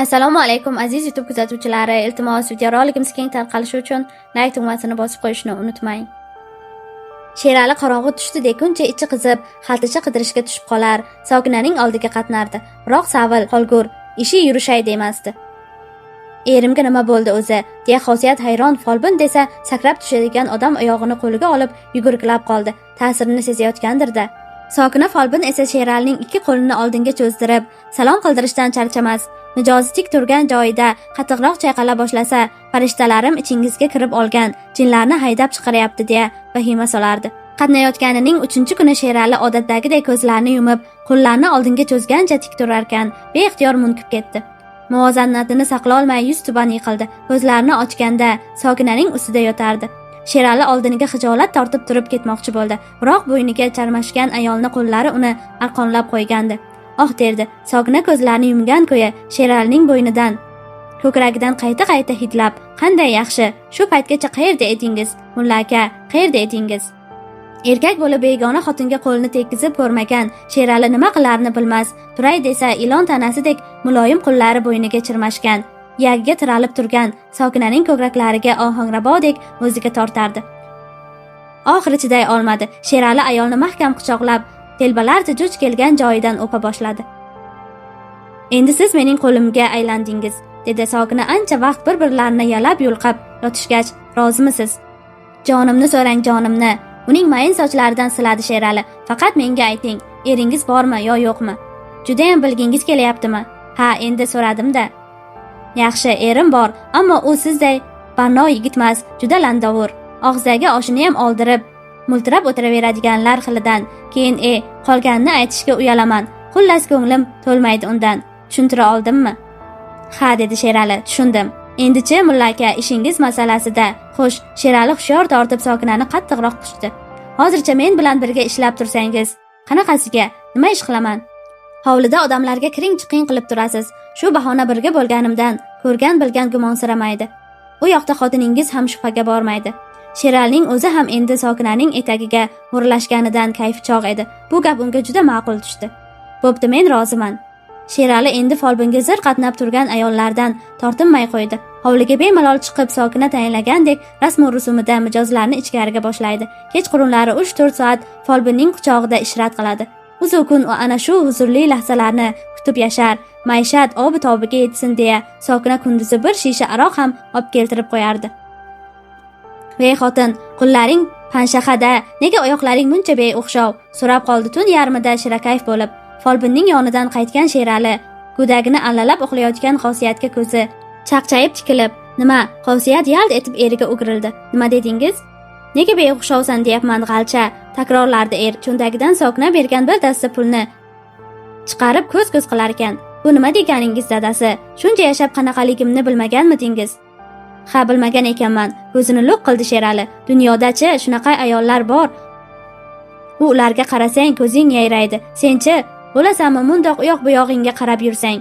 Assalomu alaykum aziz YouTube kuzatuvchilari. Iltimos, videoroligimiz keng tarqalishi uchun like tugmasini bosib qo'yishni unutmang. Sherali qorong'i tushdi deguncha ichi qizib, xaltacha qidirishga tushib qolar, Sokinaning oldiga qatnardi. Biroq savil, qolgur, ishi yurishay demasdi. Erimga nima bo'ldi o'zi? deya Xosiyat hayron, folbin desa sakrab tushadigan odam oyog'ini qo'liga olib yugurgilab qoldi. Ta'sirini sezayotgandir-da. Sokina folbin esa Sheralining ikki qo'lini oldinga cho'zdirib, salom qildirishdan charchamas. Mijozi tik turgan joyida qattiqroq chayqala boshlasa, farishtalarim ichingizga kirib olgan, jinlarni haydab chiqaryapti deya vahima solardi. Qatnayotganining 3-kuni Sherali odatdagidek ko'zlarini yumib, qo'llarini oldinga cho'zgancha tik turarkan, beixtiyor munkib ketdi. Muvozanatini saqlay olmay yuz tuban yiqildi. Ko'zlarini ochganda Sokinaning ustida yotardi. Sherali oldiniga xijolat tortib turib ketmoqchi bo'ldi, biroq bo'yniga charmashgan ayolning qo'llari uni arqonlab qo'ygandi. Oh derdi. Sokina ko'zlarini yumgan ko'yi Sheralining bo'ynidan, ko'kragidan qayta hidlab, "Qanday yaxshi, shu paytgacha qayerda edingiz? Mulla aka, qayerda edingiz?" Erkak bo'lib begona xotinga qo'lini tekkizib ko'rmagan Sherali nima qilarini bilmas. Turay desa ilon tanasidek muloyim qo'llari bo'yniga chirmashgan, yagiga tiralib turgan Sokinaning ko'kraklariga ohangrabodek o'ziga tortardi. Oxiri chiday olmadi. Sherali ayolni mahkam quchoqlab, telbalarcha jo'ch kelgan joyidan o'pa boshladi. "Endi siz mening qo'limga aylandingiz", dedi Sokina ancha vaqt bir-birlarini yalab yulqab yotishgach. "Rozimisiz?" "Jonimni so'rang, jonimni." Uning mayin sochlaridan siladi Sherali. "Faqat menga ayting, eringiz bormi yo yo'qmi? Juda ham bilgingiz kelyaptimi?" "Ha, endi so'radim-da." "Yaxshi, erim bor, ammo u sizday barno yigitmas, juda landovur. Og'zidagi oshini ham oldirib, multirab o'tiraveradiganlar xilidan. Keyin qolganini aytishga uyalaman. Xullas ko'nglim to'lmaydi undan. Tushuntira oldimmi?" "Ha", dedi Sherali. "Tushundim. Endi-chi, mulla aka, ishingiz masalasida." Xo'sh, Sherali hushyor tortib Sokinani qattiqroq quchdi. "Hozircha men bilan birga ishlab tursangiz, qanaqasiga? Nima ish qilaman? Hovlida odamlarga kiring-chiqing qilib turasiz. Shu bahona birga bo'lganimdan ko'rgan bilgan gumonsiramaydi. U yoqda xotiningiz ham shubhaga bormaydi." Sheralining o'zi ham endi Sokinaning etagiga o'rlashganidan kayfi chog' edi. Bu gap unga juda ma'qul tushdi. "Bo'pti, men roziman." Sherali endi folbinga zir qatnab turgan ayollardan tortinmay qo'ydi. Hovliga bemalol chiqib Sokina tayinlagandek rasm rusumida mijozlarni ichkariga boshlaydi. Kechqurunlari 3-4 soat folbinning quchog'ida ishrat qiladi. Uzukun u ana shu huzurli lahzalarni kutib yashar, maishat obi-tobiga yetsin deya Sokina kunduzi bir shisha aroq ham olib keltirib qo'yardi. "Vey xotin, qo'llaring panshaxada, nega oyoqlaring muncha beo'xshov?" so'rab qoldi tun yarmida shirakayf bo'lib. Folbinning yonidan qaytgan Sherali go'dagini allalab uxlayotgan Xosiyatga ko'zi chaqchayib tikilib, "Nima?" Xosiyat yalt etib eriga o'girildi. "Nima dedingiz?" "Nega beo'xshovsan deyapman, g'alcha", takrorlardi er. Cho'ntagidan Sokina bergan bir dasta pulni chiqarib ko'z-ko'z qilar ekan. "Bu nima deganingiz, dadasi? Shuncha yashab qanaqaligimni bilmaganmidingiz?" "Ha, bilmagan ekanman", ko'zini lo'q qildi Sherali. "Dunyoda-chi shunaqa ayollar bor. Ularga qarasang ko'zing yayraydi. Senchi bo'lasanmi mundoq u yoq bu yog'ingga qarab yursang?"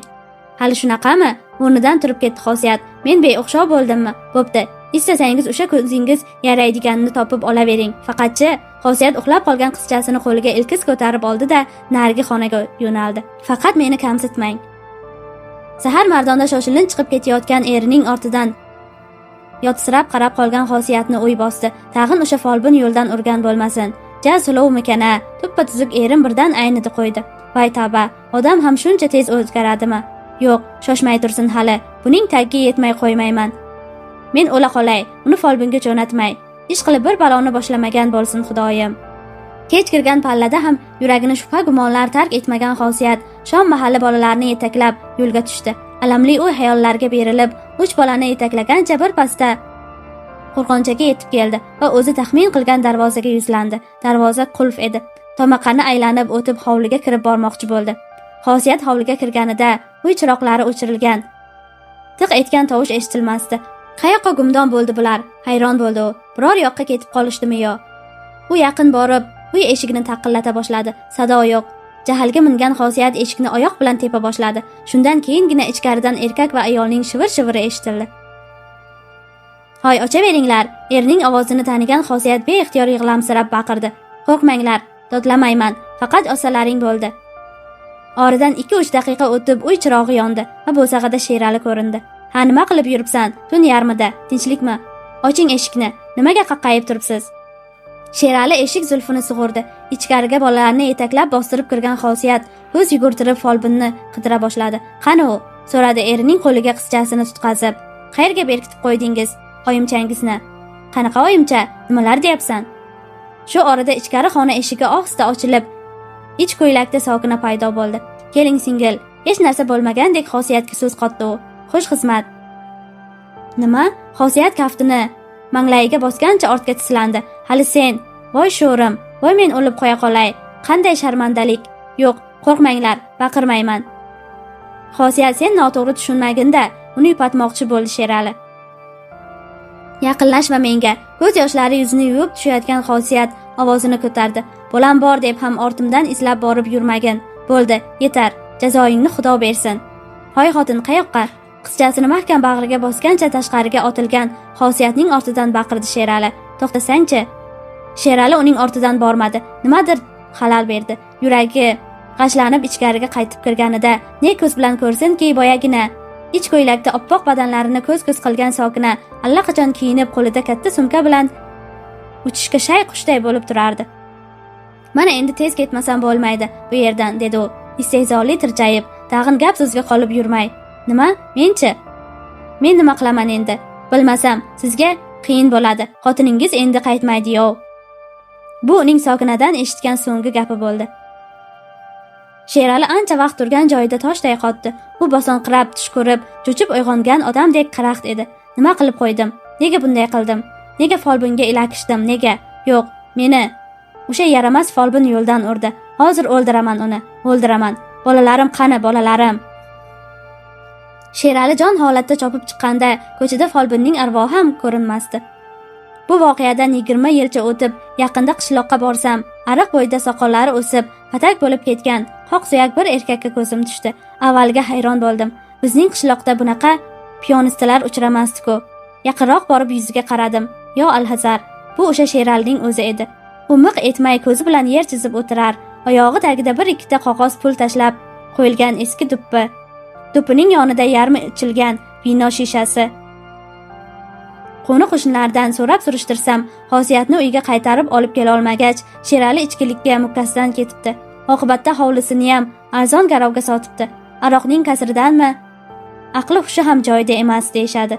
"Hali shunaqami?" O'rnidan turib ketdi Xosiyat. "Men beo'xshov bo'ldimmi? Bo'pti. Istasangiz o'sha ko'zingiz yaraydiganini topib olavering. Faqatchi..." Xosiyat uxlab qolgan qizchasini qo'liga ilkis ko'tarib oldi-da, narigi xonaga yo'naldi. "Faqat meni kamsitmang." Sahar mardonda shoshilinch chiqib ketayotgan erining ortidan yotsirab qarab qolgan Xosiyatni o'y bosdi. Tag'in o'sha folbin yo'ldan urgan bo'lmasin. Ja sulovmikana, tuppa tuzuk erim birdan aynidi qo'ydi. Voy tavba, odam ham shuncha tez o'zgaradimi? Yo'q, shoshmay tursin hali. Buning tagiga yetmay qo'ymayman. Men o'la qolay, uni folbinga jo'natmay. Ish qilib bir baloni boshlamagan bo'lsin Xudoyim. Kech kirgan pallada ham yuragini shubha gumonlar tark etmagan Xosiyat shom mahali bolalarni yetaklab yo'lga tushdi. Alamli o'y hayollarga berilib, 3 bolani yetaklagancha bir pasda qo'rg'onchaga yetib keldi va o'zi taxmin qilgan darvozaga yuzlandi. Darvoza qulf edi. Tomaqani aylanib o'tib hovliga kirib bormoqchi bo'ldi. Xosiyat hovliga kirganida uy chiroqlari o'chirilgan. Tiq etgan tovush eshitilmasdi. Qayoqqa gumdon bo'ldi bular? Hayron bo'ldi u. Biror yoqqa ketib qolishdimi yo? U yaqin borib, uy eshigini taqillata boshladi. Sado yo'q. Jahlga mingan Xosiyat eshikni oyoq bilan tepa boshladi. Shundan keyingina ichkaridan erkak va ayolning shivir-shiviri eshitildi. "Hoy, ochaveringlar!" Erining ovozini tanigan Xosiyat beixtiyor yig'lamsirab baqirdi. "Qo'rqmanglar, dodlamayman, faqat osalaring bo'ldi." Oradan 2-3 daqiqa o'tib uy chirog'i yondi va bo'sag'ada Sherali ko'rindi. "Ha, nima qilib yuribsan? Tun yarmida. Tinchlikmi? Oching eshikni. Nimaga qaqqayib turibsiz?" Sherali eshik zulfini sug'urdi. Ichkariga bolalarni yetaklab bostirib kirgan Xosiyat ko'z yugurtirib folbinni qidira boshladi. "Qani u?" so'radi erining qo'liga qizchasini tutqazib. "Qayerga berkitib qo'ydingiz oyimchangizni?" "Qanaqa oyimcha? Nimalar deyapsan?" Shu orada ichkari xona eshigi ohista ochilib, ich ko'ylakda Sokina paydo bo'ldi. "Keling singil." Hech narsa bo'lmagandek Xosiyatga so'z qotdi u. "Xush xizmat." "Nima?" Xosiyat kaftini manglayiga bosgancha ortga tislandi. "Hali sen? Voy sho'rim, voy men o'lib qo'ya qolay. Qanday sharmandalik. Yo'q, qo'rqmanglar, baqirmayman." Xosiyat sen noto'g'ri tushunmaginda, uni yupatmoqchi bo'ldi Sherali. "Yaqinlashma menga." Ko'z yoshlari yuzini yuvib tushayotgan Xosiyat ovozini ko'tardi. "Bolam bor deb ham ortimdan izlab borib yurmagin. Bo'ldi, yetar. Jazoingni Xudo bersin." "Hoy xotin, qayoqqa?" Qizchasini mahkam bag'riga bosgancha tashqariga otilgan Xosiyatning ortidan baqirdi Sherali. "To'xtasang-chi." Sherali uning ortidan bormadi. Nimadir xalal berdi. Yuragi g'ashlanib ichkariga qaytib kirganida ne ko'z bilan ko'rsinki, boyagina ich ko'ylakda oppoq badanlarini ko'z-ko'z qilgan Sokina allaqachon kiyinib qo'lida katta sumka bilan uchishga shay qushday bo'lib turardi. "Mana endi tez ketmasam bo'lmaydi bu yerdan", dedi u istehzoli tirjayib, tag'in gap so'zga qolib yurmay. "Nima? Men-chi? Men nima qilaman endi? Bilmasam, sizga qiyin bo'ladi. Xotiningiz endi qaytmaydi-yov." Bu uning Sokinadan eshitgan so'nggi gapi bo'ldi. Sherali ancha vaqt turgan joyida toshday qotdi. U bosonqirab, tush ko'rib, cho'chib uyg'ongan odamdek qaraxt edi. "Nima qilib qo'ydim? Nega bunday qildim? Nega folbinga ilakishdim? Nega? Yo'q, meni o'sha yaramas folbin yo'ldan urdi. Hozir o'ldiraman uni, o'ldiraman. Bolalarim qani, bolalarim?" Sherali jon holatda chopib chiqqanda ko'chada folbinning arvohi ham ko'rinmasdi. Bu voqeadan 20 yilcha o'tib, yaqinda qishloqqa borsam, ariq bo'yida soqollari o'sib, patak bo'lib ketgan qoq suyak bir erkakka ko'zim tushdi. Avvaliga hayron bo'ldim. Bizning qishloqda bunaqa piyonistalar uchramasdi-ku. Yaqinroq borib yuziga qaradim. Yo alhazar, bu o'sha Sheralining o'zi edi. U miq etmay ko'zi bilan yer chizib o'tirar, oyog'i tagida bir ikkita qog'oz pul tashlab qo'yilgan eski duppi. Duppining yonida yarmi ichilgan vino shishasi. Qo'ni-qo'shnilardan so'rab surishtirsam, Xosiyatni uyiga qaytarib olib kela olmagach, Sherali ichkilikka mukkasidan ketibdi. Oqibatda hovlisini ham arzon garovga sotibdi. Aroqning kasridanmi? Aqli hushi ham joyida emas deyshadi.